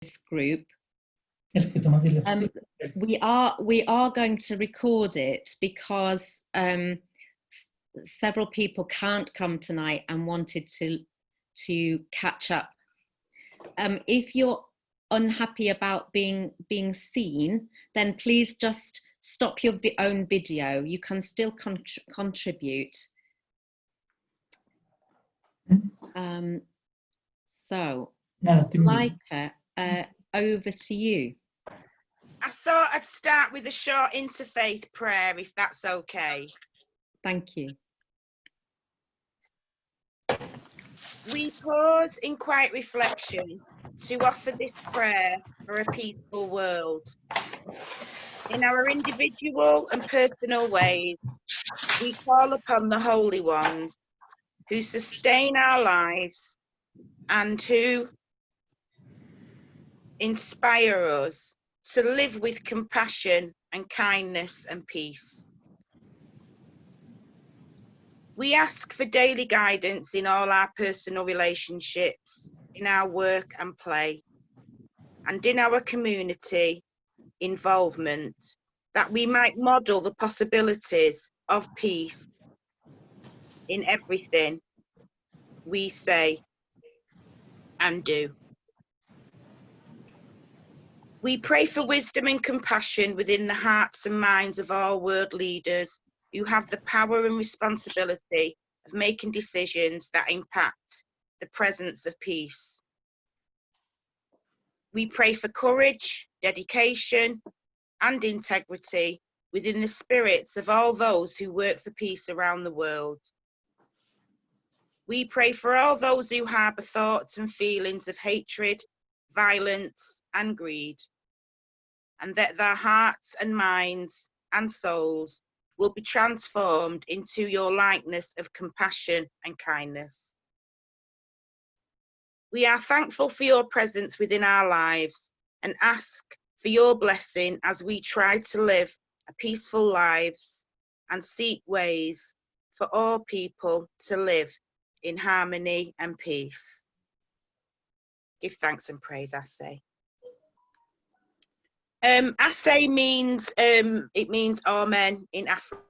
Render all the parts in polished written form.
this group. We are going to record it because several people can't come tonight and wanted to catch up. If you're unhappy about being seen, then please just stop your own video. You can still contribute. So, Malaika, over to you. I thought I'd start with a short interfaith prayer, if that's okay. Thank you. We pause in quiet reflection to offer this prayer for a peaceful world. In our individual and personal ways, we call upon the holy ones who sustain our lives and who inspire us to live with compassion and kindness and peace. We ask for daily guidance in all our personal relationships, in our work and play, and in our community involvement, that we might model the possibilities of peace in everything we say and do. We pray for wisdom and compassion within the hearts and minds of all world leaders who have the power and responsibility of making decisions that impact the presence of peace. We pray for courage, dedication, and integrity within the spirits of all those who work for peace around the world. We pray for all those who harbour thoughts and feelings of hatred, violence, and greed, and that their hearts and minds and souls will be transformed into your likeness of compassion and kindness. We are thankful for your presence within our lives and ask for your blessing as we try to live a peaceful lives and seek ways for all people to live in harmony and peace. Give thanks and praise, Ase. Ase means, it means Amen in African.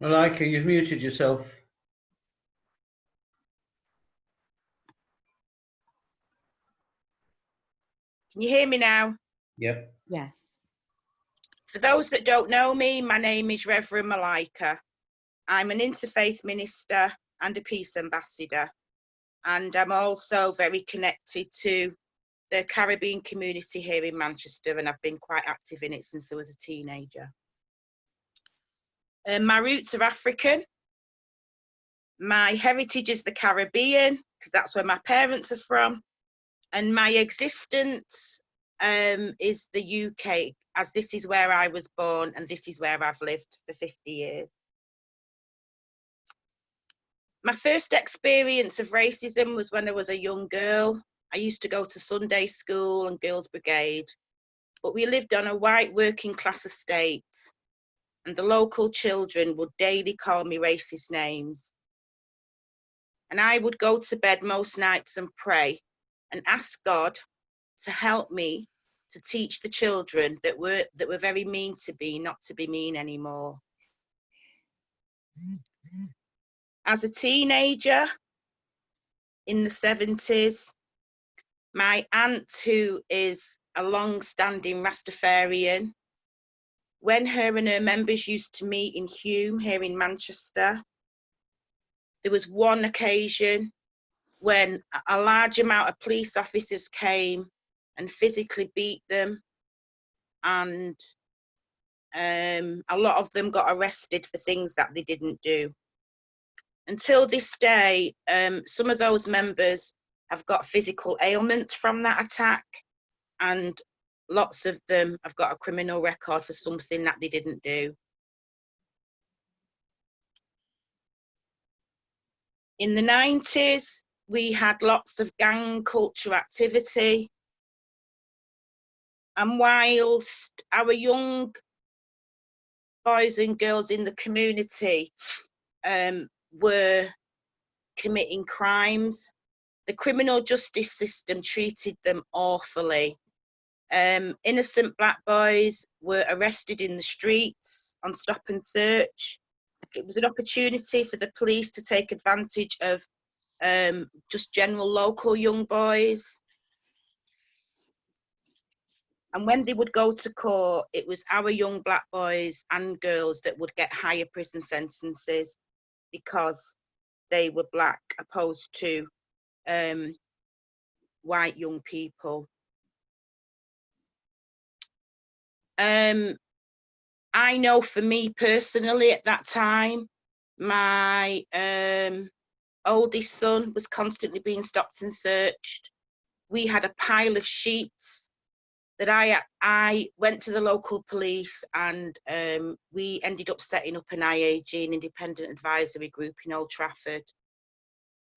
Malaika, you've muted yourself. Can you hear me now? Yep. Yes. For those that don't know me, my name is Rev Fujo Malaika. I'm an interfaith minister and a peace ambassador, and I'm also very connected to the Caribbean community here in Manchester, and I've been quite active in it since I was a teenager. My roots are African. My heritage is the Caribbean, because that's where my parents are from. And my existence is the UK, as this is where I was born and this is where I've lived for 50 years. My first experience of racism was when I was a young girl. I used to go to Sunday school and Girls' Brigade, but we lived on a white working class estate, and the local children would daily call me racist names. And I would go to bed most nights and pray and ask God to help me to teach the children that were very mean to be, not to be mean anymore. As a teenager in the 70s, my aunt, who is a long-standing Rastafarian, when her and her members used to meet in Hume here in Manchester, there was one occasion when a large amount of police officers came and physically beat them, and a lot of them got arrested for things that they didn't do. Until this day, some of those members have got physical ailments from that attack, and lots of them have got a criminal record for something that they didn't do. In the 90s, we had lots of gang culture activity. And whilst our young boys and girls in the community were committing crimes. The criminal justice system treated them awfully. Innocent black boys were arrested in the streets on stop and search. It was an opportunity for the police to take advantage of just general local young boys. And when they would go to court, it was our young black boys and girls that would get higher prison sentences because they were black, opposed to white young people. I know for me personally at that time, my oldest son was constantly being stopped and searched. We had a pile of sheets that I went to the local police, and we ended up setting up an IAG, an independent advisory group in Old Trafford.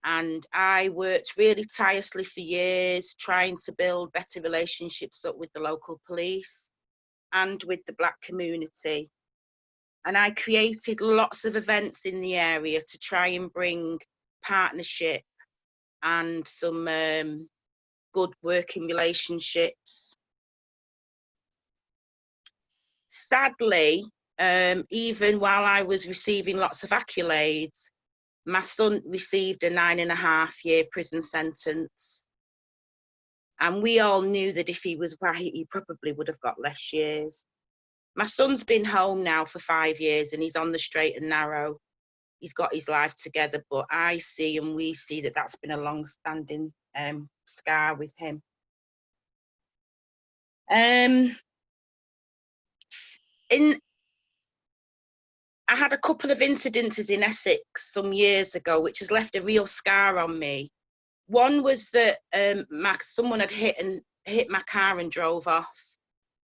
And I worked really tirelessly for years trying to build better relationships up with the local police and with the black community. And I created lots of events in the area to try and bring partnership and some good working relationships. Sadly, even while I was receiving lots of accolades, my son received a 9.5-year prison sentence. And we all knew that if he was white, he probably would have got less years. My son's been home now for 5 years and he's on the straight and narrow. He's got his life together, but I see and we see that that's been a long-standing scar with him. I had a couple of incidences in Essex some years ago, which has left a real scar on me. One was that someone had hit my car and drove off.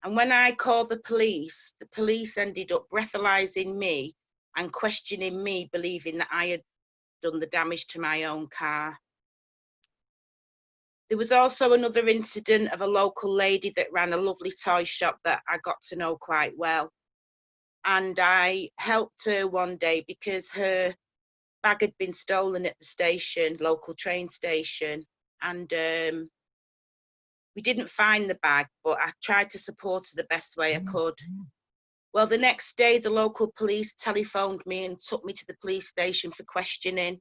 And when I called the police ended up breathalyzing me and questioning me, believing that I had done the damage to my own car. There was also another incident of a local lady that ran a lovely toy shop that I got to know quite well. And I helped her one day because her bag had been stolen at the station, local train station. And we didn't find the bag, but I tried to support her the best way I could. Well, the next day, the local police telephoned me and took me to the police station for questioning.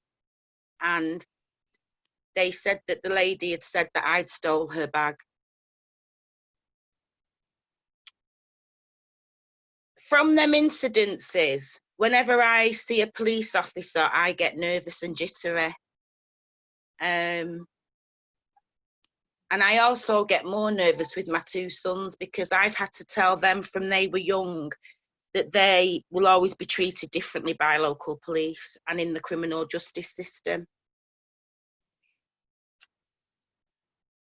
And they said that the lady had said that I'd stole her bag. From them incidences, whenever I see a police officer, I get nervous and jittery. And I also get more nervous with my two sons because I've had to tell them from they were young that they will always be treated differently by local police and in the criminal justice system.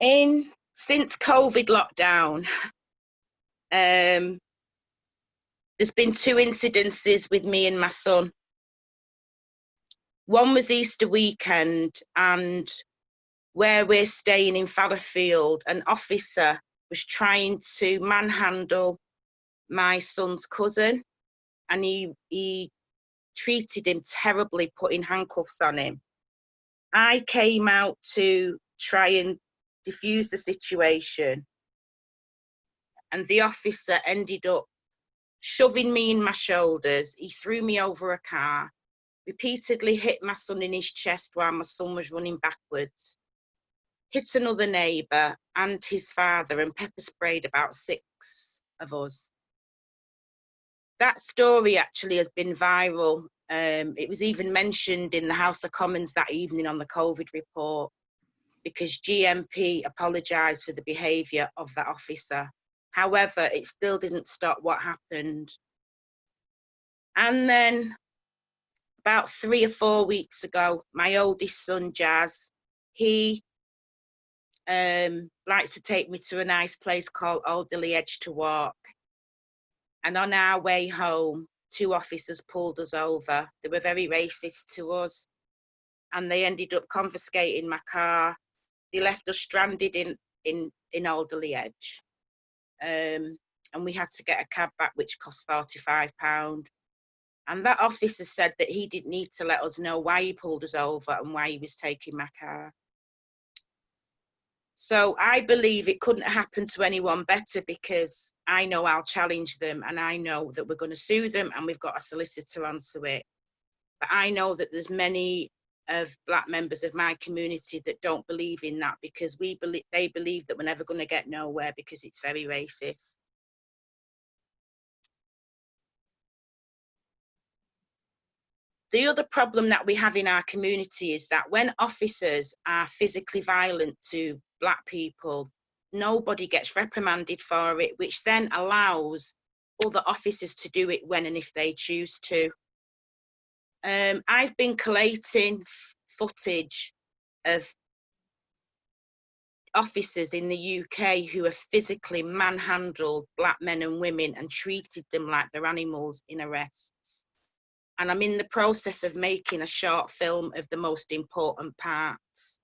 Since COVID lockdown, there's been 2 incidences with me and my son. One was Easter weekend, and where we're staying in Fallowfield, an officer was trying to manhandle my son's cousin, and he treated him terribly, putting handcuffs on him. I came out to try and diffuse the situation, and the officer ended up shoving me in my shoulders. He threw me over a car, repeatedly hit my son in his chest while my son was running backwards, hit another neighbour and his father, and pepper sprayed about 6 of us. That story actually has been viral. It was even mentioned in the House of Commons that evening on the COVID report, because GMP apologised for the behaviour of that officer. However, it still didn't stop what happened. And then about 3 or 4 weeks ago, my oldest son, Jazz, he likes to take me to a nice place called Alderley Edge to walk. And on our way home, 2 officers pulled us over. They were very racist to us, and they ended up confiscating my car. They left us stranded in Alderley Edge. and we had to get a cab back, which cost £45. And that officer said that he didn't need to let us know why he pulled us over and why he was taking my car. So I believe it couldn't happen to anyone better, because I know I'll challenge them, and I know that we're going to sue them, and we've got a solicitor onto it. But I know that there's many of Black members of my community that don't believe in that, because they believe that we're never going to get nowhere because it's very racist. The other problem that we have in our community is that when officers are physically violent to Black people, nobody gets reprimanded for it, which then allows other officers to do it when and if they choose to. I've been collating footage of officers in the UK who have physically manhandled Black men and women and treated them like they're animals in arrests. And I'm in the process of making a short film of the most important parts,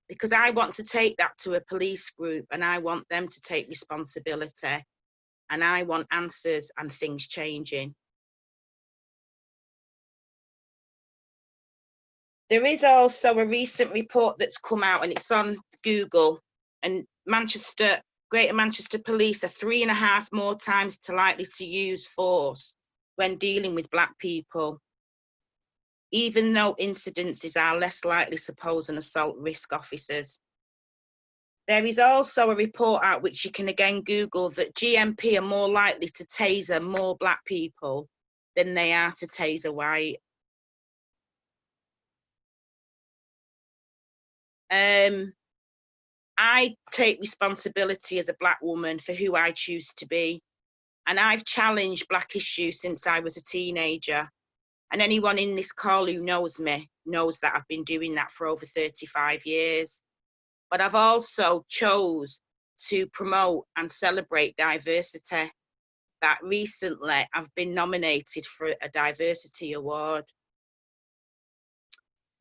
because I want to take that to a police group, and I want them to take responsibility, and I want answers and things changing. There is also a recent report that's come out, and it's on Google, and Greater Manchester Police are 3.5 more times likely to use force when dealing with Black people, even though incidences are less likely to pose an assault risk officers. There is also a report out, which you can again Google, that GMP are more likely to taser more Black people than they are to taser white. I take responsibility as a Black woman for who I choose to be, and I've challenged Black issues since I was a teenager. And anyone in this call who knows me knows that I've been doing that for over 35 years. But I've also chose to promote and celebrate diversity. That recently I've been nominated for a diversity award.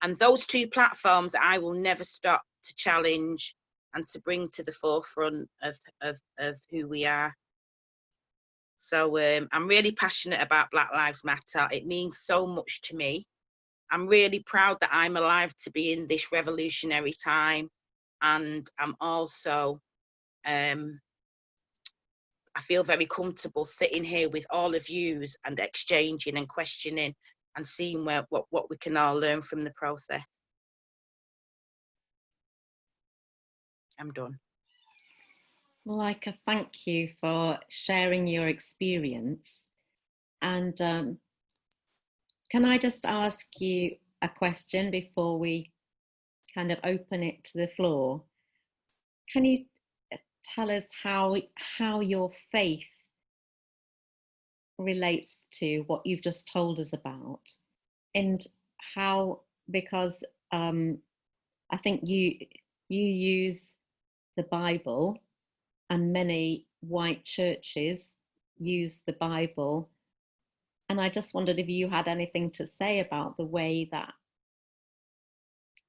And those two platforms I will never stop to challenge and to bring to the forefront of who we are. So I'm really passionate about Black Lives Matter. It means so much to me. I'm really proud that I'm alive to be in this revolutionary time. And I'm also, I feel very comfortable sitting here with all of yous and exchanging and questioning and seeing what we can all learn from the process. I'm done. Malaika, thank you for sharing your experience. And can I just ask you a question before we kind of open it to the floor? Can you tell us how your faith relates to what you've just told us about, and how, because I think you use the Bible, and many white churches use the Bible, and I just wondered if you had anything to say about the way that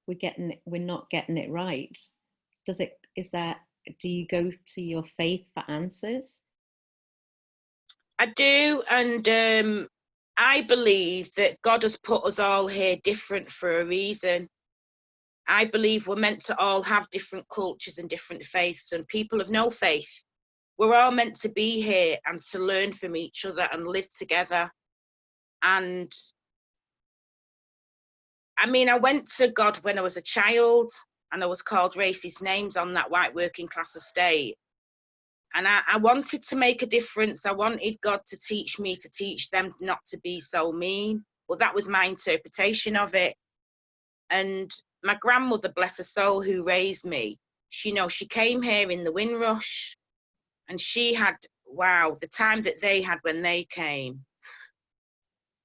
we're not getting it right. Do you go to your faith for answers? I do, and I believe that God has put us all here different for a reason. I believe we're meant to all have different cultures and different faiths, and people of no faith, we're all meant to be here and to learn from each other and live together. And I mean, I went to God when I was a child, and I was called racist names on that white working class estate. And I wanted to make a difference. I wanted God to teach me to teach them not to be so mean. Well, that was my interpretation of it. And my grandmother, bless her soul, who raised me, she came here in the Windrush, and she had, wow, the time that they had when they came,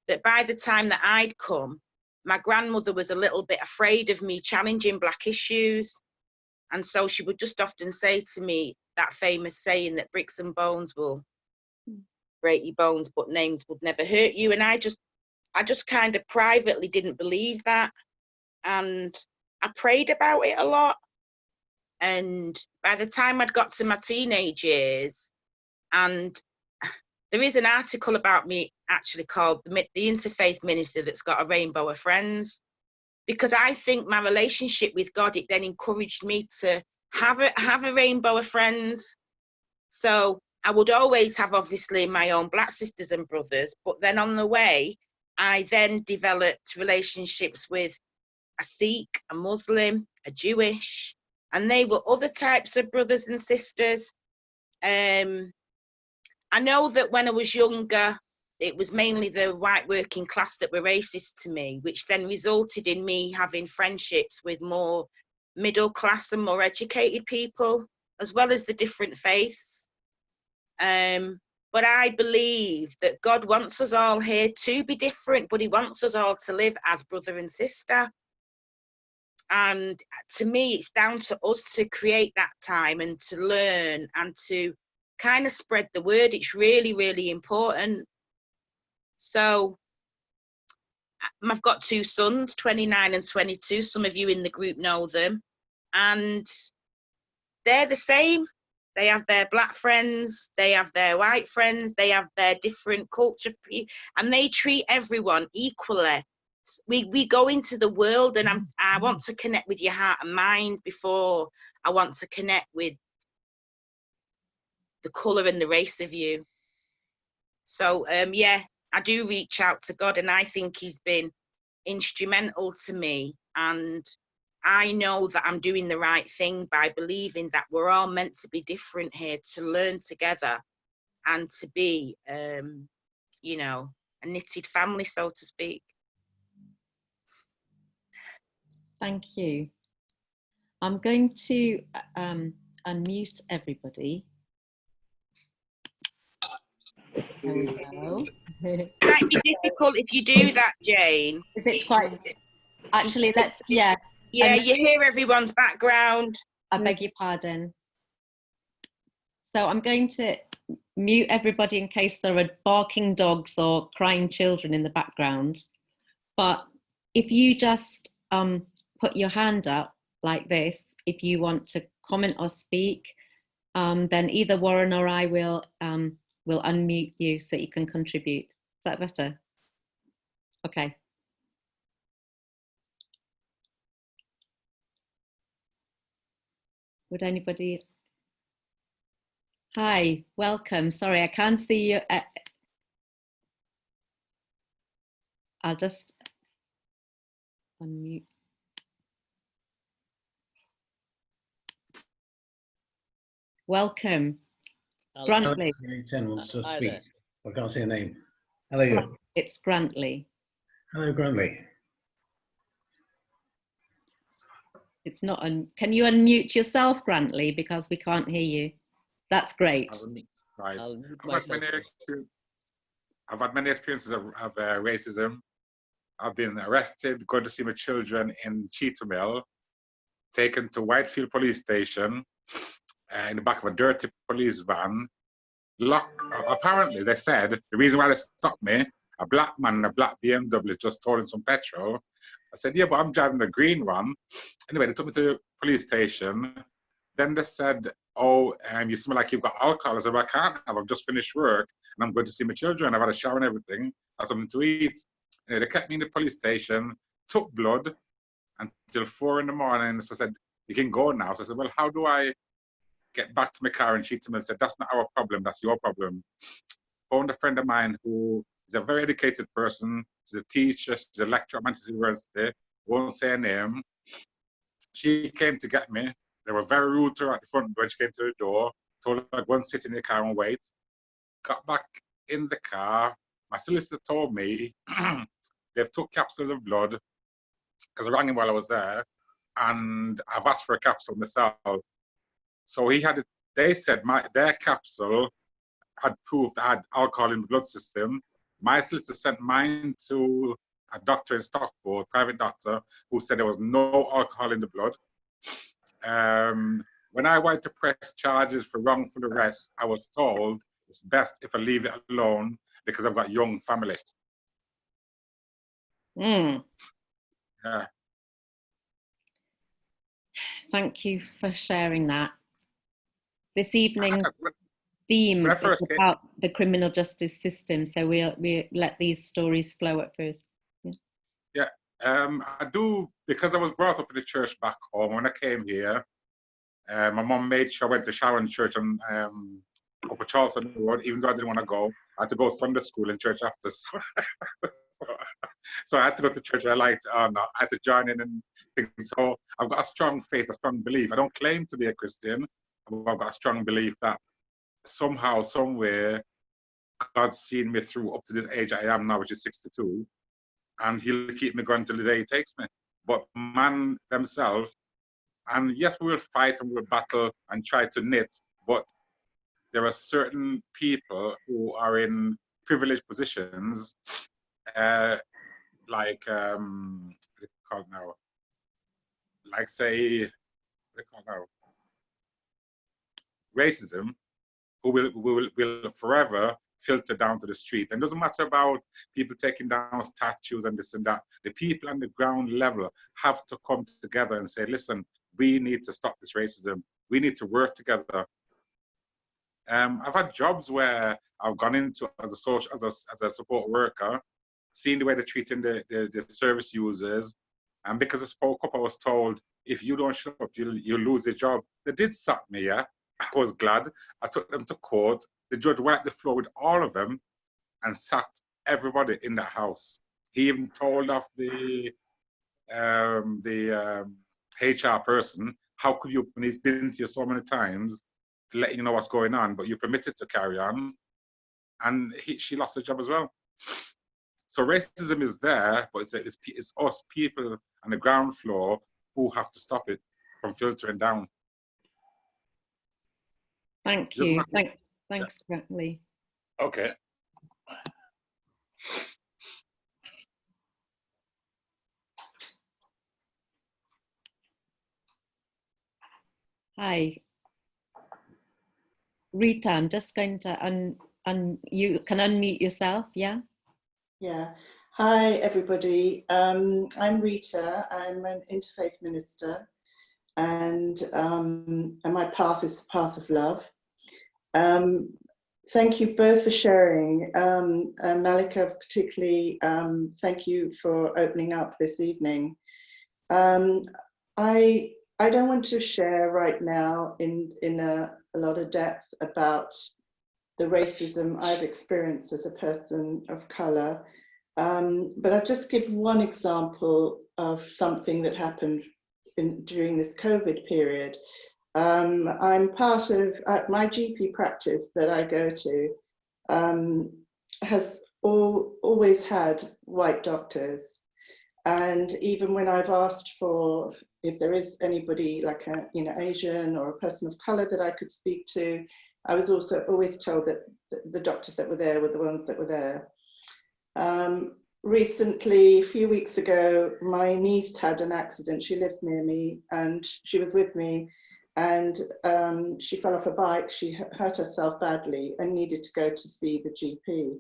that by the time that I'd come, my grandmother was a little bit afraid of me challenging Black issues. And so she would just often say to me that famous saying that bricks and bones will break your bones, but names would never hurt you. And I just kind of privately didn't believe that. And I prayed about it a lot. And by the time I'd got to my teenage years, and there is an article about me actually called the Interfaith Minister That's Got a Rainbow of Friends, because I think my relationship with God, it then encouraged me to have a rainbow of friends. So I would always have, obviously, my own Black sisters and brothers, but then on the way, I then developed relationships with a Sikh, a Muslim, a Jewish, and they were other types of brothers and sisters. I know that when I was younger, it was mainly the white working class that were racist to me, which then resulted in me having friendships with more middle class and more educated people, as well as the different faiths. But I believe that God wants us all here to be different, but he wants us all to live as brother and sister. And to me, it's down to us to create that time and to learn and to kind of spread the word. It's really, really important. So I've got two sons, 29 and 22. Some of you in the group know them. And they're the same. They have their Black friends, they have their white friends, they have their different culture, and they treat everyone equally. We go into the world, and I want to connect with your heart and mind before I want to connect with the colour and the race of you. So yeah, I do reach out to God, and I think he's been instrumental to me, and I know that I'm doing the right thing by believing that we're all meant to be different here, to learn together and to be you know, a knitted family, so to speak. Thank you. I'm going to unmute everybody. There we go. It might be difficult if you do that, Jane. Is it quite? Actually, let's, yes. Yeah, you hear everyone's background. I beg your pardon. So I'm going to mute everybody in case there are barking dogs or crying children in the background. But if you just put your hand up like this, if you want to comment or speak, then either Warren or I will unmute you so you can contribute. Is that better? Okay. Would anybody? Hi, welcome. Sorry, I can't see you. I'll just unmute. Welcome. Grantley. 10 wants to Hi speak. there. I can't see a name. Hello, you. It's Grantley. Hello, Grantley. It's not. Can you unmute yourself, Grantley, because we can't hear you? That's great. Right. I'll mute I've myself. had many experiences of racism. I've been arrested, going to see my children in Cheetah Mill, taken to Whitefield police station in the back of a dirty police van. Apparently, they said the reason why they stopped me, a black man in a black BMW just stolen some petrol. I said, yeah, but I'm driving the green one. Anyway, they took me to the police station. Then they said, oh, you smell like you've got alcohol. I said, well, I can't have. I've just finished work and I'm going to see my children. I've had a shower and everything. I have something to eat. Anyway, they kept me in the police station, took blood until 4 in the morning. So I said, you can go now. So I said, well, how do I get back to my car? And she told me and said, that's not our problem. That's your problem. Found a friend of mine who is a very educated person. She's a teacher. She's a lecturer at Manchester University. Won't say her name. She came to get me. They were very rude to her at the front when she came to the door. Told her to go and sit in the car and wait. Got back in the car. My solicitor told me they've took capsules of blood because I rang him while I was there, and I've asked for a capsule myself. So he had it. They said their capsule had proof that I had alcohol in the blood system. My solicitor sent mine to a doctor in Stockport, private doctor, who said there was no alcohol in the blood. When I wanted to press charges for wrongful arrest, I was told it's best if I leave it alone because I've got young family. Mm. Yeah. Thank you for sharing that. This evening. theme When I is first came, about the criminal justice system, so we let these stories flow at first. yeah, I do, because I was brought up in the church back home. When I came here, my mom made sure I went to Sharon Church on Upper Charleston Road, even though I didn't want to go. I had to go to Sunday school and church after. So I had to go to church. I liked, no, I had to join in and things. So I've got a strong faith, a strong belief. I don't claim to be a Christian, but I've got a strong belief that somehow, somewhere, God's seen me through up to this age I am now, which is 62, and He'll keep me going till the day He takes me. But man themselves, and yes, we will fight and we'll battle and try to knit, but there are certain people who are in privileged positions, like what do you call it now? Like say, what do you call it now? Racism, who will forever filter down to the street. And it doesn't matter about people taking down statues and this and that. The people on the ground level have to come together and say, listen, we need to stop this racism. We need to work together. I've had jobs where I've gone into as a support worker, seeing the way they're treating the service users, and because I spoke up, I was told, if you don't show up, you'll lose your job. They did sack me, yeah. I was glad. I took them to court. The judge wiped the floor with all of them and sacked everybody in that house. He even told off the HR person, how could you, when he's been to you so many times, to let you know what's going on, but you permitted to carry on, and she lost her job as well. So racism is there, but it's us people on the ground floor who have to stop it from filtering down. Thank you. Thanks, Bradley. Okay. Hi. Rita, I'm just going to you can unmute yourself, yeah? Yeah. Hi, everybody. I'm Rita. I'm an interfaith minister, and my path is the path of love. Thank you both for sharing. Malaika, particularly, thank you for opening up this evening. I don't want to share right now in a lot of depth about the racism I've experienced as a person of colour, but I'll just give one example of something that happened during this COVID period. I'm part of my GP practice that I go to has always had white doctors, and even when I've asked for if there is anybody like a Asian or a person of colour that I could speak to, I was also always told that the doctors that were there were the ones that were there. Recently, a few weeks ago, my niece had an accident. She lives near me and she was with me, and she fell off a bike. She hurt herself badly and needed to go to see the GP.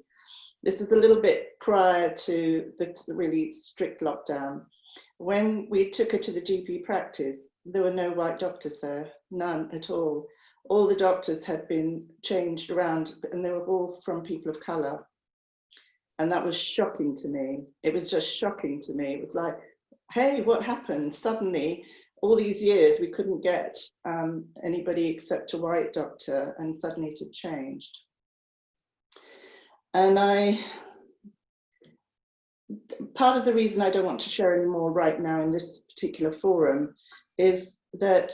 This was a little bit prior to the really strict lockdown. When we took her to the GP practice, there were no white doctors there, none at all. All the doctors had been changed around and they were all from people of colour. And that was shocking to me. It was just shocking to me. It was like, hey, what happened? Suddenly, all these years, we couldn't get anybody except a white doctor, and suddenly it had changed. And part of the reason I don't want to share any more right now in this particular forum is that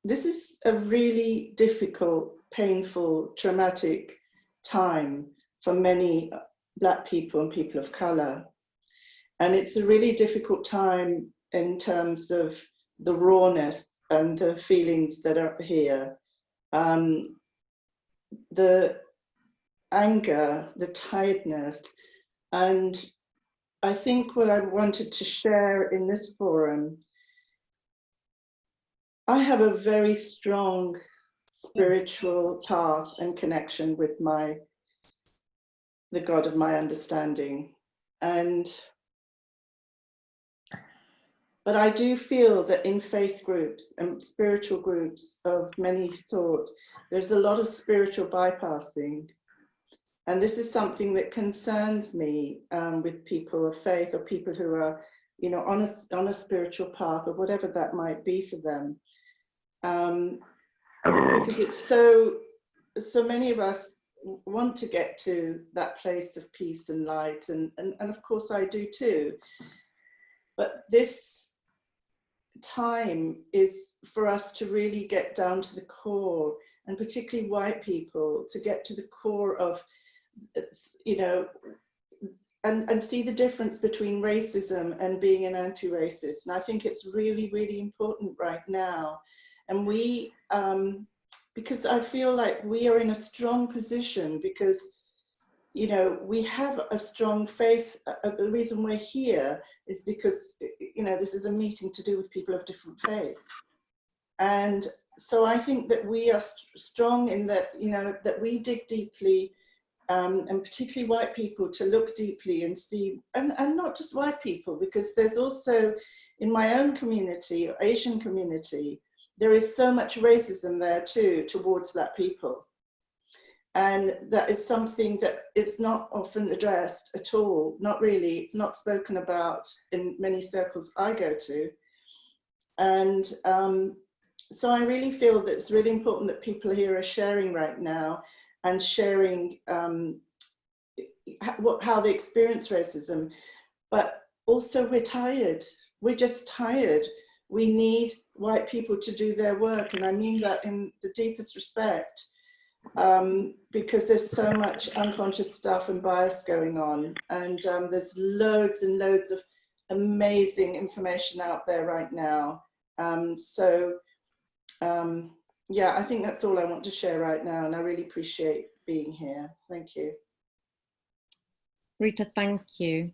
this is a really difficult, painful, traumatic time for many Black people and people of colour. And it's a really difficult time in terms of the rawness and the feelings that are here. The anger, the tiredness. And I think what I wanted to share in this forum, I have a very strong spiritual path and connection with the God of my understanding. And But I do feel that in faith groups and spiritual groups of many sort, there's a lot of spiritual bypassing. And this is something that concerns me with people of faith or people who are, you know, on a spiritual path or whatever that might be for them. Because it's so many of us want to get to that place of peace and light, and of course I do too. But this time is for us to really get down to the core, and particularly white people, to get to the core of, you know, and see the difference between racism and being an anti-racist. And I think it's really, really important right now. And we, because I feel like we are in a strong position because, you know, we have a strong faith. The reason we're here is because, you know, this is a meeting to do with people of different faiths. And so I think that we are strong in that, you know, that we dig deeply, and particularly white people, to look deeply and see, and not just white people, because there's also, in my own community, or Asian community, there is so much racism there too, towards that people. And that is something that is not often addressed at all, not really, it's not spoken about in many circles I go to. And so I really feel that it's really important that people here are sharing right now, and sharing how they experience racism. But also we're tired. We're just tired. We need white people to do their work. And I mean that in the deepest respect, because there's so much unconscious stuff and bias going on. And there's loads and loads of amazing information out there right now. Yeah, I think that's all I want to share right now, and I really appreciate being here. Thank you. Rita, thank you.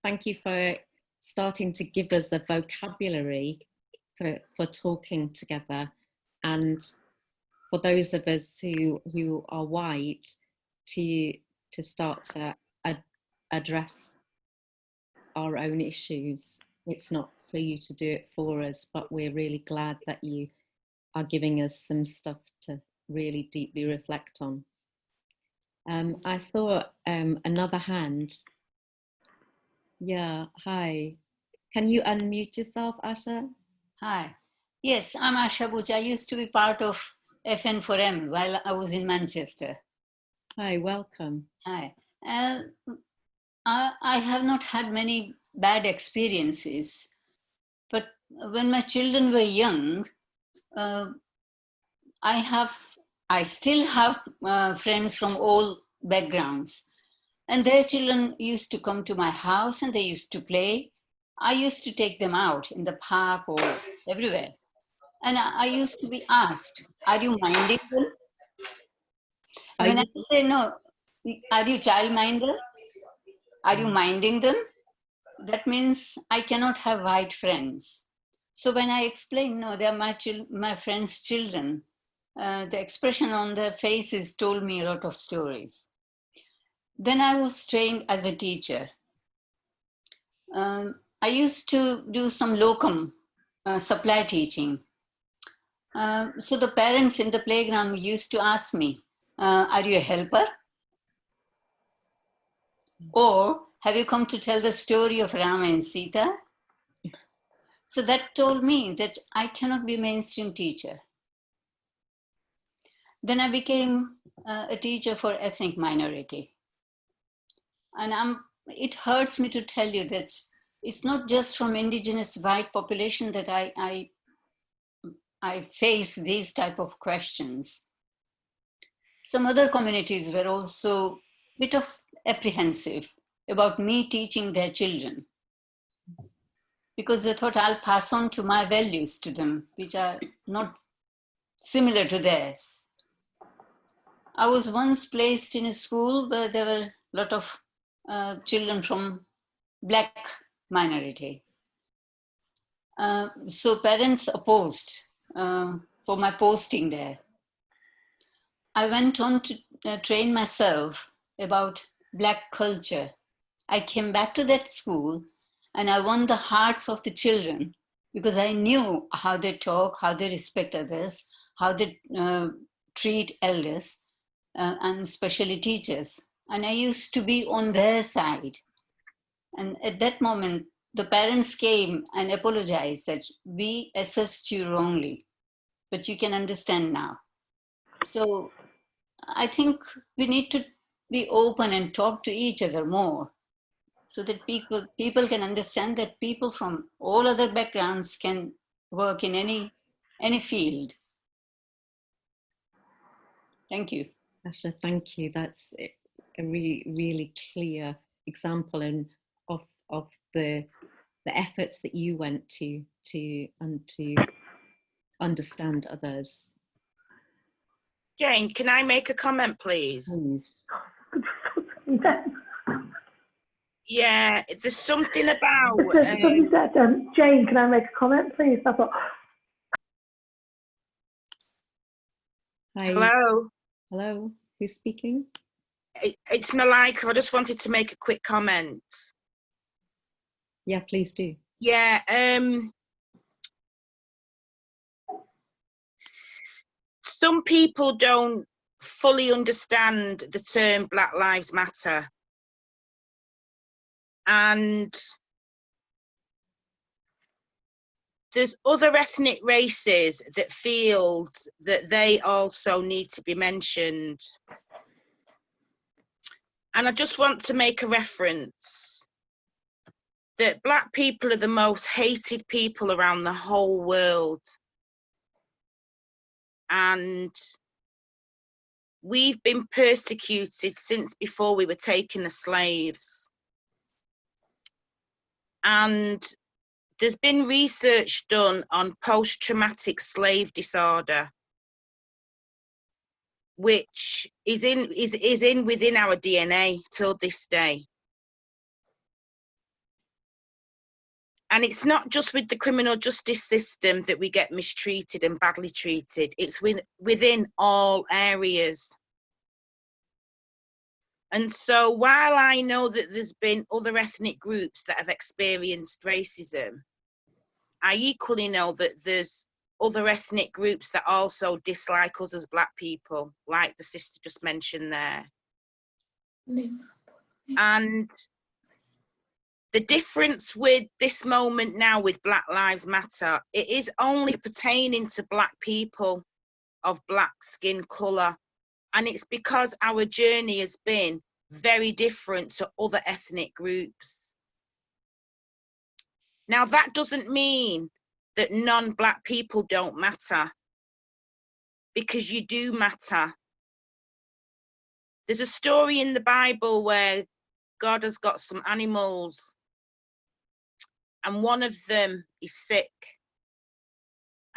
Thank you for starting to give us a vocabulary for talking together, and for those of us who are white to start to address our own issues. It's not for you to do it for us, but we're really glad that you are giving us some stuff to really deeply reflect on. I saw another hand. Yeah, hi. Can you unmute yourself, Asha? Hi. Yes, I'm Asha Buch. I used to be part of FN4M while I was in Manchester. Hi, welcome. Hi. I have not had many bad experiences, but when my children were young, I still have friends from all backgrounds, and their children used to come to my house and they used to play. I used to take them out in the park or everywhere. And I used to be asked, are you minding them? And when I say no, are you child-minder? Are you minding them? That means I cannot have white friends. So when I explain, no, they are my friends' children, the expression on their faces told me a lot of stories. Then I was trained as a teacher. I used to do some locum supply teaching. So the parents in the playground used to ask me, are you a helper? Or have you come to tell the story of Rama and Sita? So that told me that I cannot be a mainstream teacher. Then I became a teacher for ethnic minority. And it hurts me to tell you that it's not just from indigenous white population that I face these type of questions. Some other communities were also a bit of apprehensive about me teaching their children, because they thought I'll pass on to my values to them, which are not similar to theirs. I was once placed in a school where there were a lot of children from Black minority. So parents opposed for my posting there. I went on to train myself about Black culture. I came back to that school And I won the hearts of the children because I knew how they talk, how they respect others, how they treat elders, and especially teachers. And I used to be on their side. And at that moment, the parents came and apologized that we assessed you wrongly, but you can understand now. So I think we need to be open and talk to each other more, so that people can understand that people from all other backgrounds can work in any field. Thank you. Asha, thank you. That's a really clear example of the efforts that you went to understand others. Jane, can I make a comment, please? Please. Yeah, there's something about. Somebody said, Jane, can I make a comment, please? I thought. Hi. Hello. Hello. Who's speaking? It's Malaika. I just wanted to make a quick comment. Yeah, please do. Yeah. Some people don't fully understand the term Black Lives Matter. And there's other ethnic races that feel that they also need to be mentioned. And I just want to make a reference that Black people are the most hated people around the whole world. And we've been persecuted since before we were taken as slaves. And there's been research done on post-traumatic slave disorder, which is within our DNA till this day. And it's not just with the criminal justice system that we get mistreated and badly treated. It's within all areas. And so while I know that there's been other ethnic groups that have experienced racism, I equally know that there's other ethnic groups that also dislike us as Black people, like the sister just mentioned there. And the difference with this moment now with Black Lives Matter, it is only pertaining to Black people of Black skin colour. And it's because our journey has been very different to other ethnic groups. Now, that doesn't mean that non-Black people don't matter, because you do matter. There's a story in the Bible where God has got some animals and one of them is sick,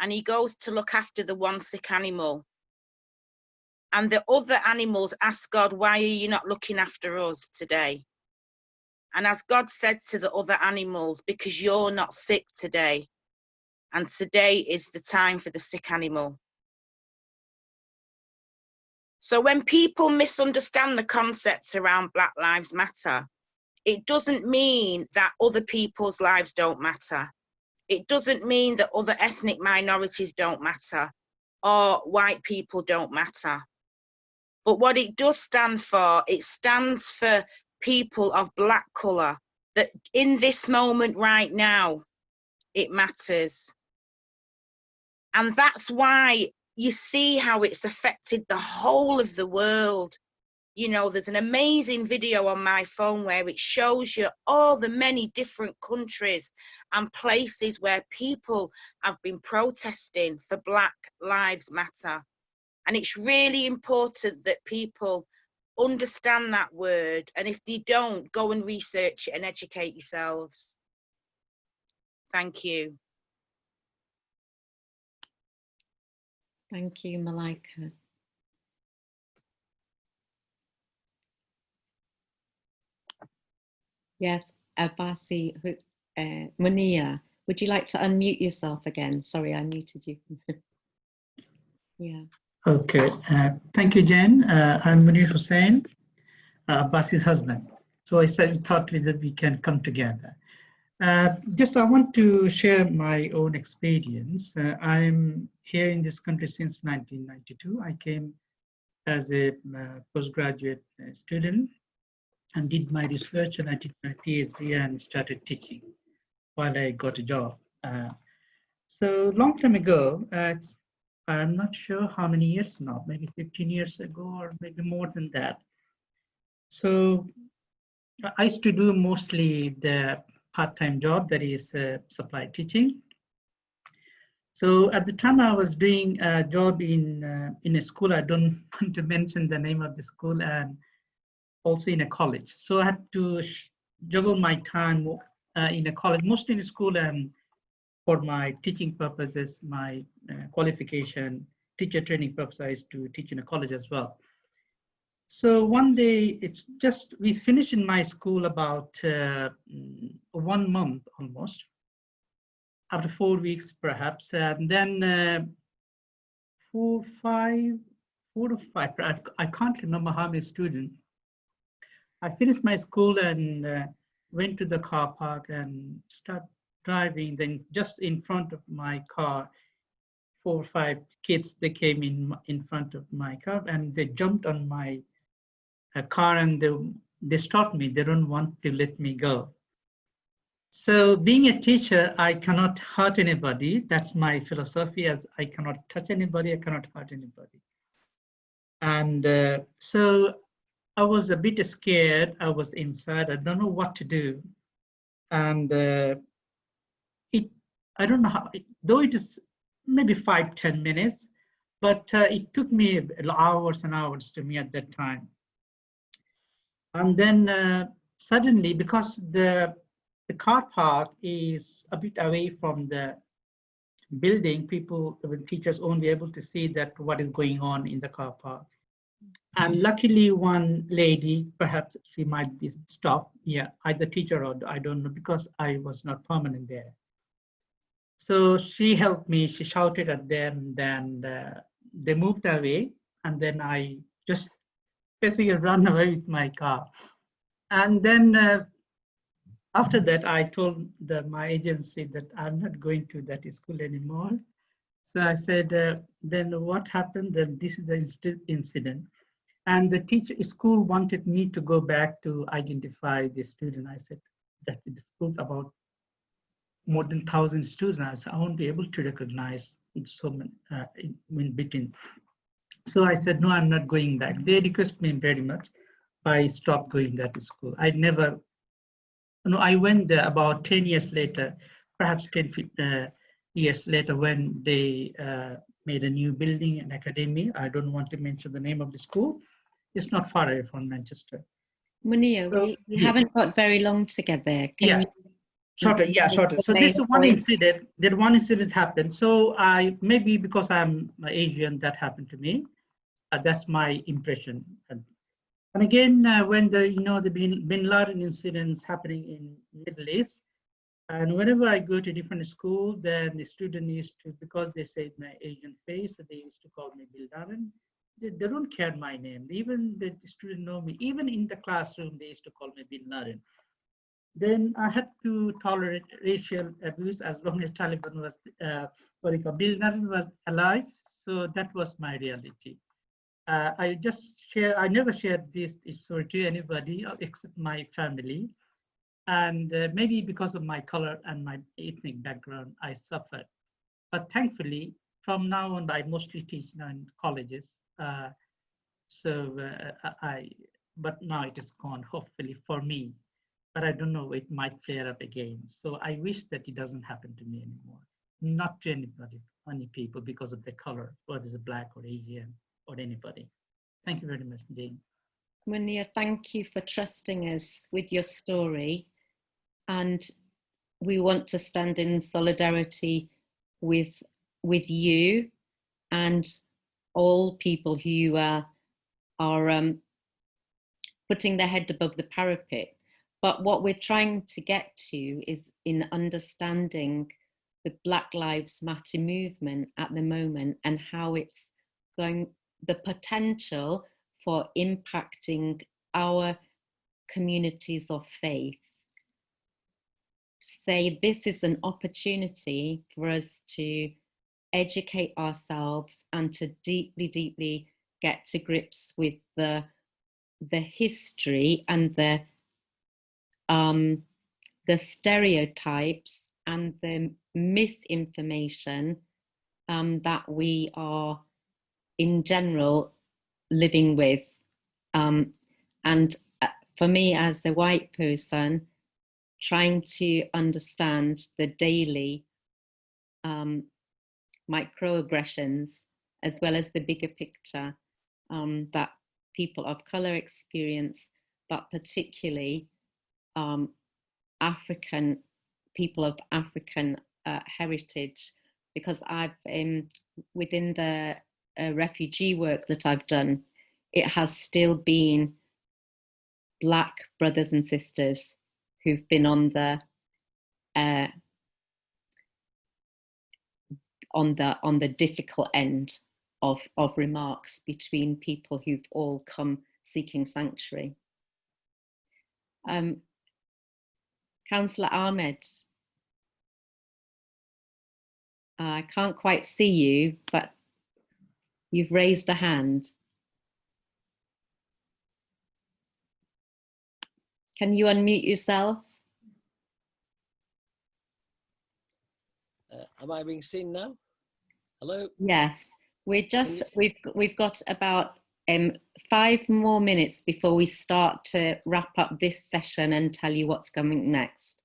and he goes to look after the one sick animal. And the other animals ask God, why are you not looking after us today? And as God said to the other animals, because you're not sick today, and today is the time for the sick animal. So when people misunderstand the concepts around Black Lives Matter, it doesn't mean that other people's lives don't matter. It doesn't mean that other ethnic minorities don't matter or white people don't matter. But what it does stand for, it stands for people of Black colour, that in this moment right now, it matters. And that's why you see how it's affected the whole of the world. You know, there's an amazing video on my phone where it shows you all the many different countries and places where people have been protesting for Black Lives Matter. And it's really important that people understand that word. And if they don't, go and research it and educate yourselves. Thank you. Thank you, Malaika. Yes, Abasi, Munia, would you like to unmute yourself again? Sorry, I muted you. Yeah. Okay, thank you, Jen. I'm Munir Hussain, Abbasi's husband. So I thought that we can come together. Just I want to share my own experience. I'm here in this country since 1992. I came as a postgraduate student and did my research, and I did my PhD and started teaching while I got a job. So long time ago, I'm not sure how many years now, maybe 15 years ago or maybe more than that. So I used to do mostly the part-time job, that is supply teaching. So at the time I was doing a job in a school, I don't want to mention the name of the school, and also in a college. So I had to juggle my time in a college, mostly in a school, and for my teaching purposes, my qualification, teacher training purpose, I used to teach in a college as well. So one day, it's just, we finished in my school about 1 month almost, after 4 weeks perhaps, and then 4 to 5, I can't remember how many students. I finished my school and went to the car park and started driving. Then just in front of my car, 4 or 5 kids, they came in front of my car and they jumped on my car, and they stopped me. They don't want to let me go. So being a teacher, I cannot hurt anybody. That's my philosophy, as I cannot touch anybody, I cannot hurt anybody. And so I was a bit scared. I was inside. I don't know what to do. And I don't know how, though it is maybe 5-10 minutes, but it took me hours and hours to me at that time. And then suddenly, because the car park is a bit away from the building, people with teachers won't be able to see that what is going on in the car park. And luckily, one lady, perhaps she might be stopped, yeah, either teacher or I don't know, because I was not permanent there. So she helped me, she shouted at them, then they moved away, and then I just basically ran away with my car. And then after that, I told my agency that I'm not going to that school anymore. So I said, then what happened? Then this is the incident. And the school wanted me to go back to identify the student. I said that the school's about more than 1,000 students. I won't be able to recognize so many in between. So I said, no, I'm not going back. They requested me very much. I stopped going that school. I never, I went there about 10 years later, perhaps 10 years later, when they made a new building, an academy. I don't want to mention the name of the school. It's not far away from Manchester. Munir, So, we haven't got very long together. Can you? Shorter. So this one incident happened. So maybe because I'm Asian, that happened to me. That's my impression. And again, when the Bin Laden incidents happening in Middle East, and whenever I go to different school, then the student used to, because they say my Asian face, they used to call me Bin Laden. They don't care my name. Even the student know me. Even in the classroom, they used to call me Bin Laden. Then I had to tolerate racial abuse as long as Taliban was, Bin Laden was alive. So that was my reality. I never shared this story to anybody except my family. And maybe because of my color and my ethnic background, I suffered. But thankfully, from now on, I mostly teach now in colleges. But now it is gone, hopefully for me. But I don't know, it might flare up again. So I wish that it doesn't happen to me anymore. Not to anybody, any people, because of their color, whether it's black or Asian or anybody. Thank you very much, Jane. Munir, thank you for trusting us with your story. And we want to stand in solidarity with you and all people who are putting their head above the parapet. But what we're trying to get to is in understanding the Black Lives Matter movement at the moment and how it's going, the potential for impacting our communities of faith. say this is an opportunity for us to educate ourselves and to deeply, deeply get to grips with the history and the stereotypes and the misinformation that we are in general living with. And for me as a white person, trying to understand the daily microaggressions as well as the bigger picture that people of color experience, but particularly African people of African heritage, because I've within the refugee work that I've done, it has still been Black brothers and sisters who've been on the difficult end of remarks between people who've all come seeking sanctuary. Councillor Ahmed, I can't quite see you, but you've raised a hand. Can you unmute yourself? Am I being seen now? Hello? Yes, we've got about 5 more minutes before we start to wrap up this session and tell you what's coming next.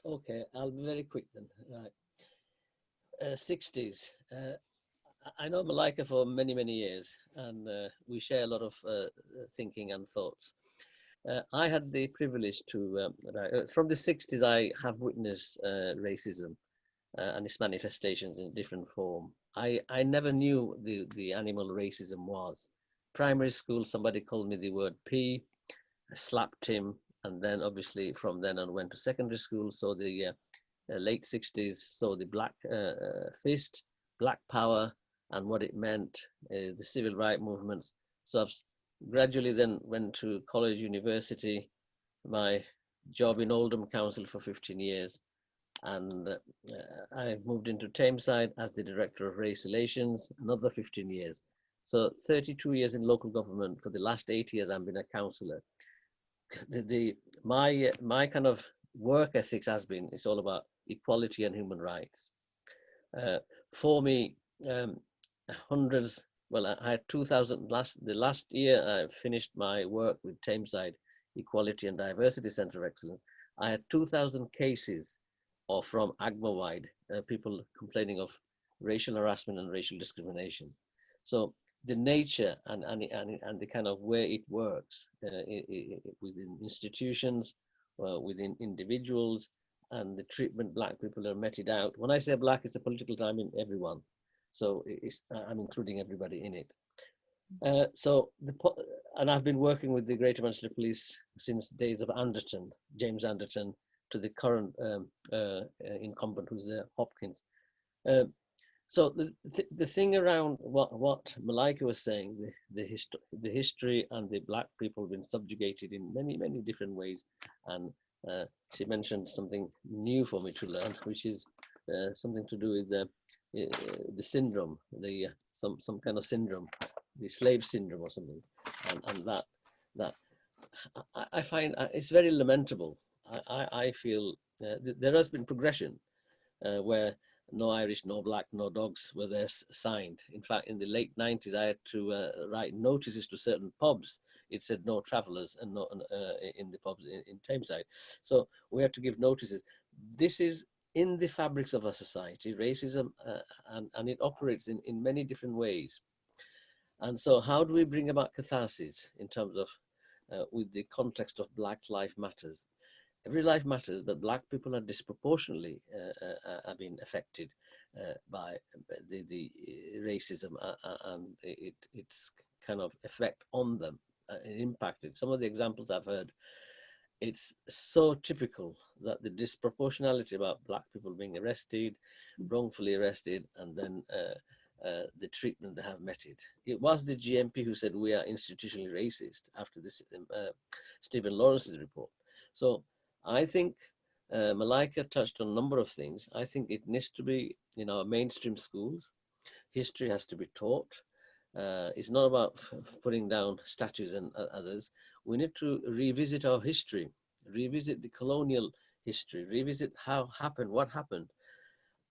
Okay, I'll be very quick then. Right. 60s. I know Malaika for many, many years, and we share a lot of thinking and thoughts. I had the privilege to, from the 60s, I have witnessed racism and its manifestations in different form. I never knew the animal racism was. Primary school, somebody called me the word P, I slapped him, and then obviously from then on went to secondary school, so the late 60s, so the black fist, black power, and what it meant, the civil rights movements. So I've gradually then went to college, university, my job in Oldham Council for 15 years. And I moved into Tameside as the Director of Race Relations, another 15 years. So 32 years in local government. For the last 8 years, I've been a councillor. My kind of work ethics has been, it's all about equality and human rights. For me, hundreds, well, I had 2,000, the last year I finished my work with Tameside Equality and Diversity Centre of Excellence. I had 2,000 cases or from AGMA-wide, people complaining of racial harassment and racial discrimination. So the nature and the kind of way it works within institutions, within individuals, and the treatment black people are meted out. When I say black, it's a political term, I mean everyone. So I'm including everybody in it. And I've been working with the Greater Manchester Police since the days of Anderton, James Anderton, to the current incumbent, who's Hopkins. So the thing around what Malaika was saying, the history and the black people have been subjugated in many, many different ways. And she mentioned something new for me to learn, which is something to do with the syndrome, some kind of syndrome, the slave syndrome or something. And that I find it's very lamentable. I feel there has been progression where no Irish, no black, no dogs were there signed. In fact, in the late 90s, I had to write notices to certain pubs. It said no travellers and no in the pubs in Tameside. So we had to give notices. This is in the fabrics of our society, racism, and it operates in many different ways. And so how do we bring about catharsis in terms of with the context of Black Lives Matters? Every life matters, but black people are disproportionately have been affected by the racism and its kind of effect on them, impacted. Some of the examples I've heard, it's so typical that the disproportionality about black people being arrested, wrongfully arrested, and then the treatment they have meted. It was the GMP who said we are institutionally racist after this Stephen Lawrence's report. So I think Malaika touched on a number of things. I think it needs to be in our mainstream schools. History has to be taught. It's not about putting down statues and others. We need to revisit our history, revisit the colonial history, revisit what happened,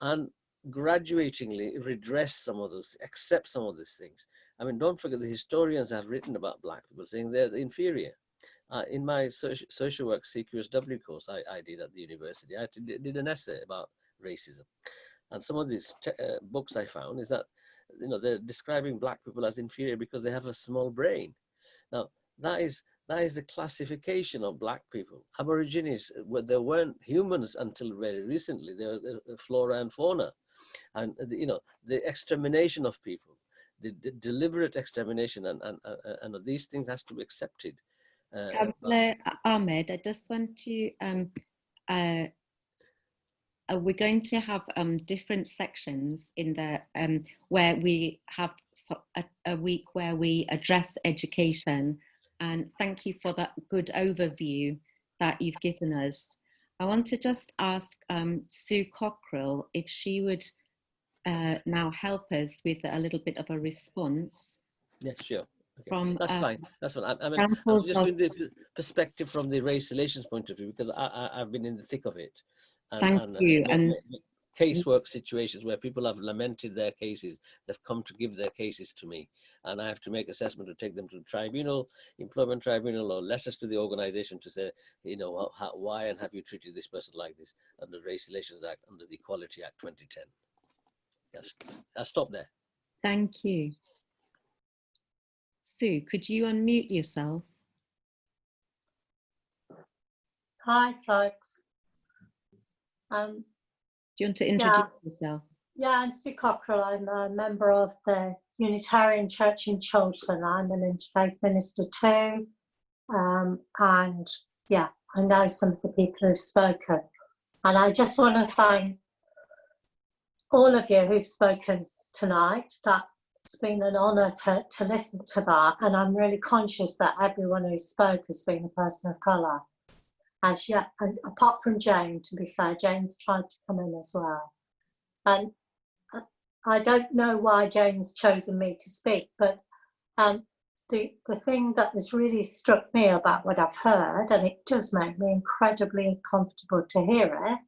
and graduatingly redress some of those, accept some of these things. I mean, don't forget the historians have written about black people saying they're inferior. In my social work CQSW course I did at the university, I did an essay about racism. And some of these books I found is that, you know, they're describing black people as inferior because they have a small brain. Now, that is the classification of black people. Aborigines, they weren't humans until very recently. They were flora and fauna. And, you know, the extermination of people, the deliberate extermination, and these things has to be accepted. Councillor Ahmed, I just want to, we're going to have different sections in the, where we have a week where we address education. And thank you for that good overview that you've given us. I want to just ask Sue Cockrell if she would now help us with a little bit of a response. Yeah, sure. Okay. From that's fine. That's fine. I mean, I'm just doing the perspective from the race relations point of view, because I've been in the thick of it. Thank you. And casework situations where people have lamented their cases, they've come to give their cases to me, and I have to make assessment to take them to the tribunal, employment tribunal, or letters to the organization to say, you know, why and have you treated this person like this under the Race Relations Act, under the Equality Act 2010. Yes, I'll stop there. Thank you. Sue, could you unmute yourself? Hi, folks. Do you want to introduce yourself? Yeah, I'm Sue Cockrell. I'm a member of the Unitarian Church in Chiltern. I'm an interfaith minister too. And yeah, I know some of the people who've spoken. And I just want to thank all of you who've spoken tonight. That's been an honour to listen to that. And I'm really conscious that everyone who spoke has been a person of colour. As yet, and apart from Jane, to be fair, Jane's tried to come in as well. And I don't know why Jane's chosen me to speak, but the thing that has really struck me about what I've heard, and it does make me incredibly comfortable to hear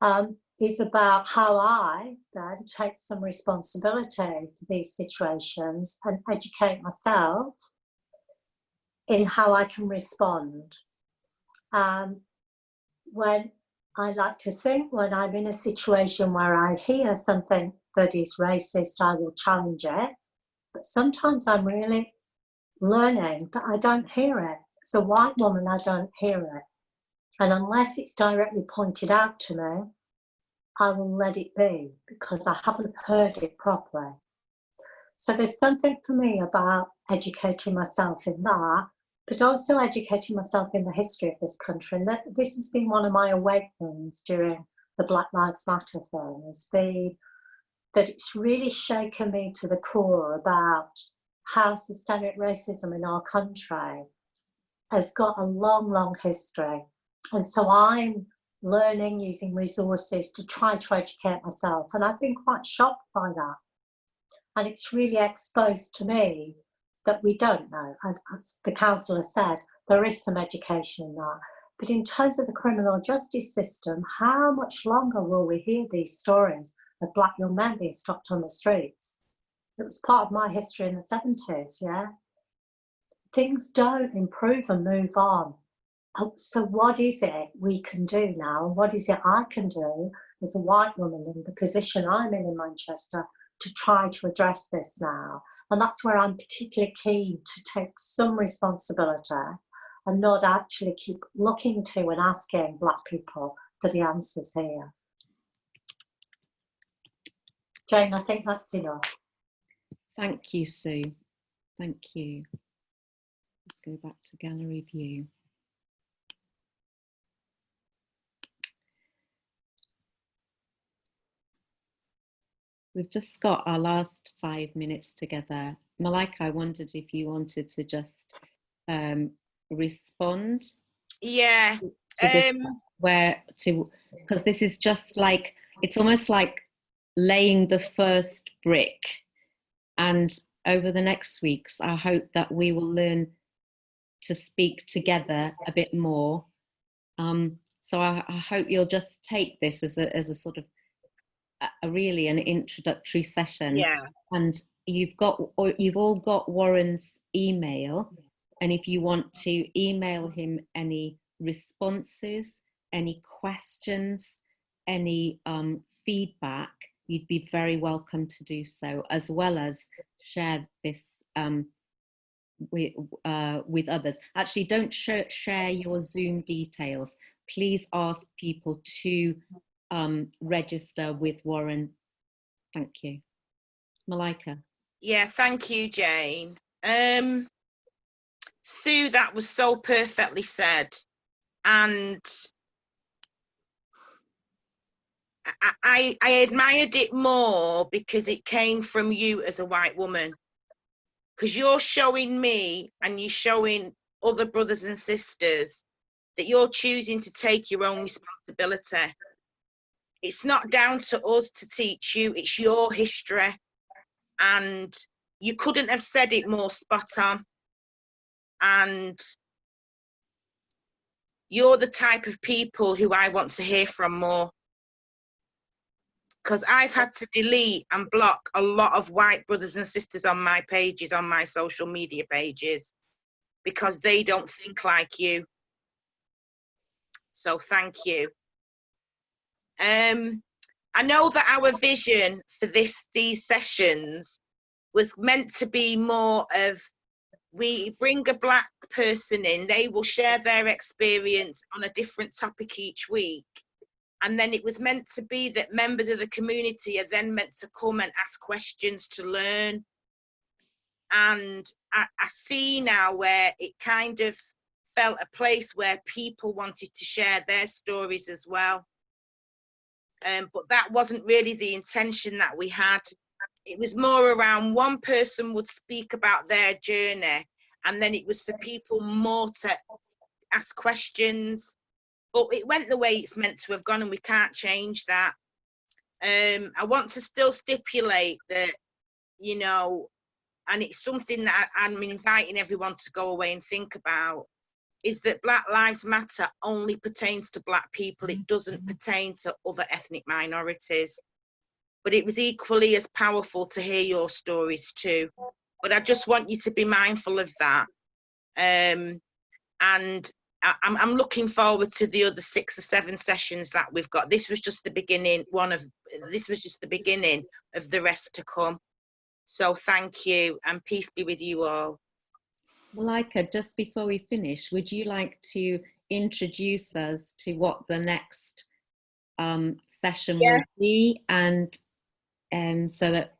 it, is about how I then take some responsibility for these situations and educate myself in how I can respond. When I like to think, when I'm in a situation where I hear something that is racist, I will challenge it. But sometimes I'm really learning that I don't hear it. As a white woman, I don't hear it. And unless it's directly pointed out to me, I will let it be because I haven't heard it properly. So there's something for me about educating myself in that, but also educating myself in the history of this country. And this has been one of my awakenings during the Black Lives Matter thing, has been that it's really shaken me to the core about how systemic racism in our country has got a long, long history. And so I'm learning, using resources to try to educate myself. And I've been quite shocked by that. And it's really exposed to me that we don't know. And as the councillor said, there is some education in that. But in terms of the criminal justice system, how much longer will we hear these stories of black young men being stopped on the streets? It was part of my history in the 70s, yeah? Things don't improve and move on. So what is it we can do now? And what is it I can do as a white woman in the position I'm in Manchester to try to address this now? And that's where I'm particularly keen to take some responsibility and not actually keep looking to and asking black people for the answers here. Jane, I think that's enough. Thank you, Sue. Thank you. Let's go back to gallery view. We've just got our last 5 minutes together. Malaika, I wondered if you wanted to just respond. Yeah. where to, because this is just like, it's almost like laying the first brick. And over the next weeks, I hope that we will learn to speak together a bit more. So I hope you'll just take this as a sort of a really an introductory session. Yeah. And you've all got Warren's email, and if you want to email him any responses, any questions, any feedback, you'd be very welcome to do so, as well as share this with others. Actually, don't share your Zoom details. Please ask people to register with Warren. Thank you. Malaika. Yeah, thank you, Jane. Sue, that was so perfectly said. And I admired it more because it came from you as a white woman. Because you're showing me and you're showing other brothers and sisters that you're choosing to take your own responsibility. It's not down to us to teach you, it's your history. And you couldn't have said it more spot on. And you're the type of people who I want to hear from more. Because I've had to delete and block a lot of white brothers and sisters on my pages, on my social media pages, because they don't think like you. So thank you. I know that our vision for these sessions was meant to be more of, we bring a Black person in, they will share their experience on a different topic each week. And then it was meant to be that members of the community are then meant to come and ask questions to learn. And I see now where it kind of felt a place where people wanted to share their stories as well. But that wasn't really the intention that we had. It was more around one person would speak about their journey, and then it was for people more to ask questions. But it went the way it's meant to have gone, and we can't change that. I want to still stipulate that, you know, and it's something that I'm inviting everyone to go away and think about, is that Black Lives Matter only pertains to Black people. It doesn't pertain to other ethnic minorities. But it was equally as powerful to hear your stories too. But I just want you to be mindful of that. And I'm looking forward to the other 6 or 7 sessions that we've got. This was just the beginning, this was just the beginning of the rest to come. So thank you, and peace be with you all. Malaika, just before we finish, would you like to introduce us to what the next session will be, and so that,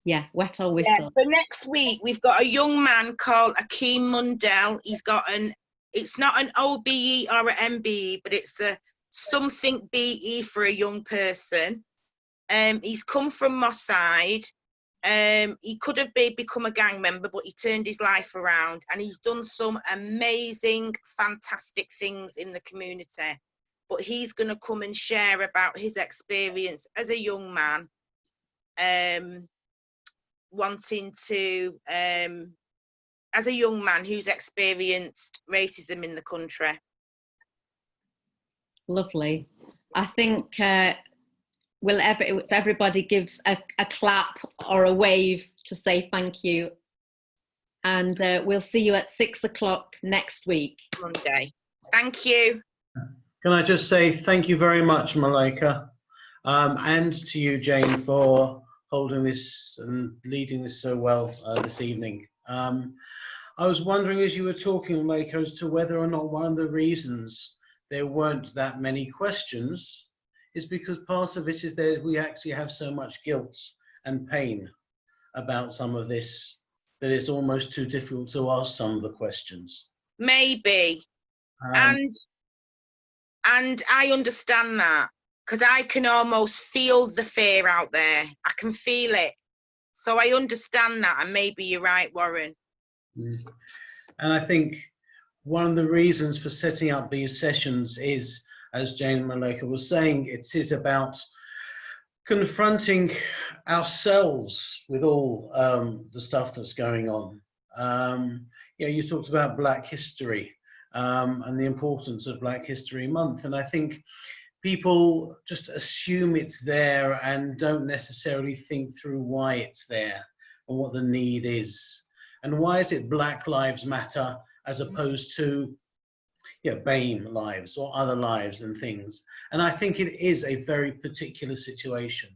yeah, wet or whistle. Yeah, for next week, we've got a young man called Akeem Mundell. He's got it's not an OBE or an MBE, but it's a something BE for a young person. He's come from Moss Side. He could have become a gang member, but he turned his life around, and he's done some amazing, fantastic things in the community. But he's going to come and share about his experience as a young man, wanting to, as a young man who's experienced racism in the country. Lovely. I think if everybody gives a clap or a wave to say thank you, and we'll see you at 6 o'clock next week. Monday. Thank you. Can I just say thank you very much, Malaika, and to you, Jane, for holding this and leading this so well this evening. I was wondering, as you were talking, Malaika, as to whether or not one of the reasons there weren't that many questions is because part of it is that we actually have so much guilt and pain about some of this that it's almost too difficult to ask some of the questions. Maybe. And I understand that, because I can almost feel the fear out there. I can feel it. So I understand that, and maybe you're right, Warren. And I think one of the reasons for setting up these sessions is as Jane Malaika was saying, it is about confronting ourselves with all the stuff that's going on. You talked about Black History and the importance of Black History Month, and I think people just assume it's there and don't necessarily think through why it's there and what the need is. And why is it Black Lives Matter as opposed to BAME lives or other lives and things? And I think it is a very particular situation.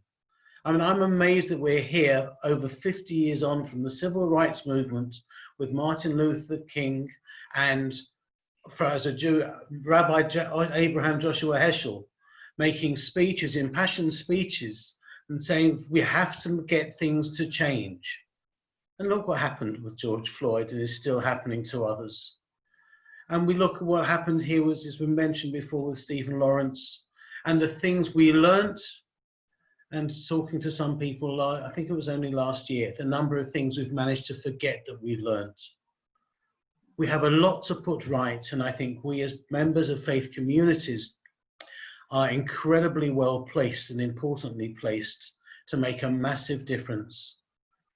I mean, I'm amazed that we're here over 50 years on from the civil rights movement with Martin Luther King and as a Jew, Rabbi Abraham Joshua Heschel making speeches, impassioned speeches, and saying we have to get things to change. And look what happened with George Floyd, and is still happening to others. And we look at what happened here, as been mentioned before, with Stephen Lawrence, and the things we learnt. And talking to some people, I think it was only last year, the number of things we've managed to forget that we learnt. We have a lot to put right, and I think we as members of faith communities are incredibly well placed and importantly placed to make a massive difference.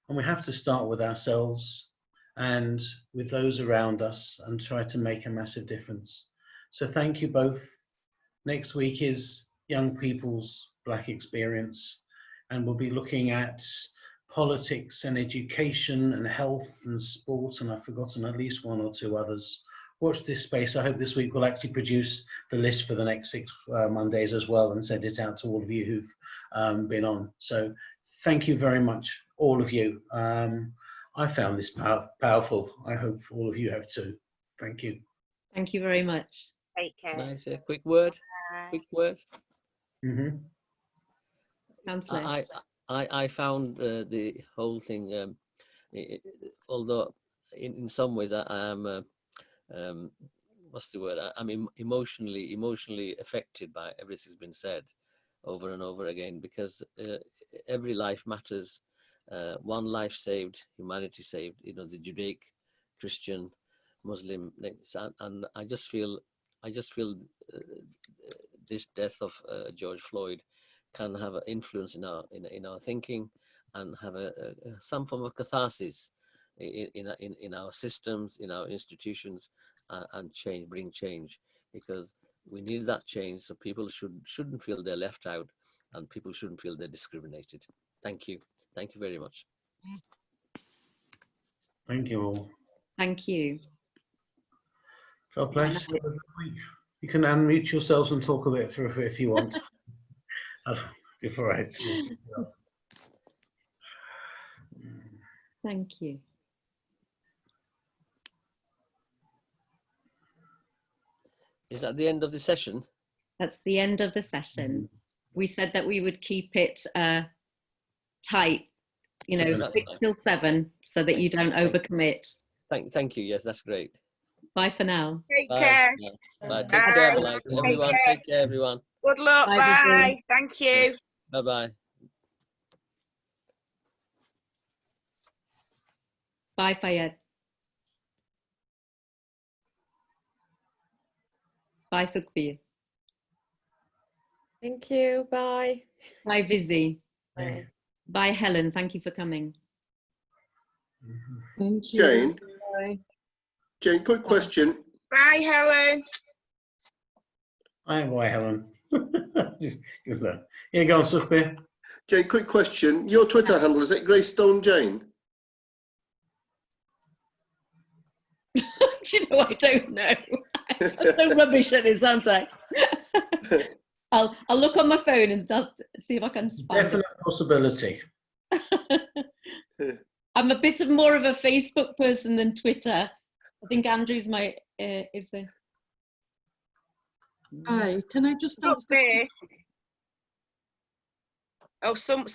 And we have to start with ourselves and with those around us and try to make a massive difference. So thank you both. Next week is Young People's Black Experience, and we'll be looking at politics and education and health and sport, and I've forgotten at least one or two others. Watch this space. I hope this week we'll actually produce the list for the next 6 Mondays as well and send it out to all of you who've been on. So thank you very much, all of you. I found this powerful. I hope all of you have too. Thank you. Thank you very much. Take care. Nice. A quick word. Quick word. Mm-hmm. Councillor. I found the whole thing, although in some ways I am, what's the word? I'm emotionally affected by everything that's been said over and over again, because every life matters. One life saved, humanity saved. The Judaic, Christian, Muslim, and I just feel this death of George Floyd can have an influence in our thinking, and have some form of catharsis in our systems, in our institutions, and bring change, because we need that change. So people shouldn't feel they're left out, and people shouldn't feel they're discriminated. Thank you very much. Thank you all. Thank you. God bless. You can unmute yourselves and talk a bit through if you want. Before I Thank you. Is that the end of the session? That's the end of the session. We said that we would keep it tight, 6 till 7, so that you don't overcommit. Thank you. Yes, that's great. Bye for now. Take care. Bye. Take care, like everyone. Take care, everyone. Good luck. Bye, Bye. Thank you. Bye-bye. Bye, Fayed. Bye, Sukhbir. Thank you. Bye. Bye, Vizzy. Bye. Bye, Helen. Thank you for coming. Thank you. Jane. Bye. Jane, quick question. Bye, Helen. Bye, Helen. Yeah, go on, Sukhbir. Jane, quick question. Your Twitter handle, is it Greystone Jane? Do you know, I don't know. I'm so rubbish at this, aren't I? I'll look on my phone and see if I can find Definite possibility. I'm a bit more of a Facebook person than Twitter. I think Andrew's my is there. Hi, can I just ask? Oh, some